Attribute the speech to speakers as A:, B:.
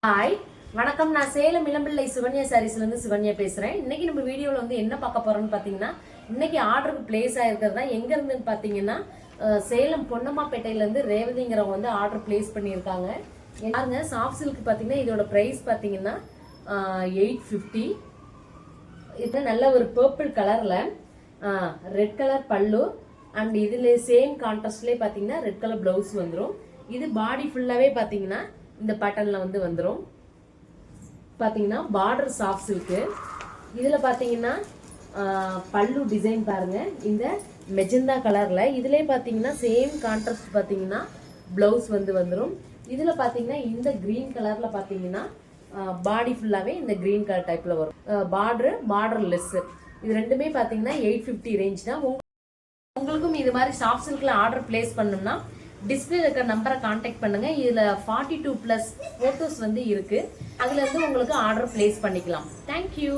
A: Hi வணக்கம். நான் சேலம் இளம்பிள்ளை சுகன்யா சாரீஸ்லேருந்து சுகன்யா பேசுகிறேன். இன்னைக்கு நம்ம வீடியோவில் வந்து என்ன பார்க்க போகிறோம்னு பார்த்தீங்கன்னா, இன்னைக்கு ஆர்டருக்கு பிளேஸ் ஆகிருக்கிறது தான் எங்கே இருந்துன்னு பார்த்தீங்கன்னா, சேலம் பொன்னம்மாப்பேட்டையிலேருந்து ரேவதிங்கிறவங்க வந்து ஆர்டர் பிளேஸ் பண்ணியிருக்காங்க. பாருங்க, சாஃப்ட் சில்க் பார்த்தீங்கன்னா இதோட ப்ரைஸ் பார்த்தீங்கன்னா 850. இது நல்ல ஒரு பர்பிள் கலரில் ரெட் கலர் பல்லு அண்ட் இதில் சேம் கான்ட்ராஸ்ட்லேயே பார்த்தீங்கன்னா ரெட் கலர் ப்ளவுஸ் வந்துடும். இது பாடி ஃபுல்லாகவே பார்த்தீங்கன்னா இந்த பேட்டர்ன்ல வந்து வந்துடும். பார்த்தீங்கன்னா பார்டர் சாஃப்ட் சில்க்கு. இதில் பார்த்தீங்கன்னா பல்லு டிசைன் பாருங்க, இந்த மெஜந்தா கலர்ல. இதுலேயே பார்த்தீங்கன்னா சேம் கான்ட்ராஸ்ட் பார்த்தீங்கன்னா பிளவுஸ் வந்து வந்துடும். இதில் பார்த்தீங்கன்னா இந்த கிரீன் கலர்ல பார்த்தீங்கன்னா பாடி ஃபுல்லாகவே இந்த கிரீன் கலர் டைப்ல வரும். Border less. இது ரெண்டுமே பார்த்தீங்கன்னா 850 ரேஞ்ச் தான். உங்களுக்கும் இது மாதிரி சாஃப்ட் சில்க்ல ஆர்டர் பிளேஸ் பண்ணணும்னா டிஸ்பிளே இருக்கிற நம்பரை கான்டாக்ட் பண்ணுங்க. இதுல 42+ போட்டோஸ் வந்து இருக்கு. அதுல இருந்து உங்களுக்கு ஆர்டர் பிளேஸ் பண்ணிக்கலாம். தேங்க்யூ.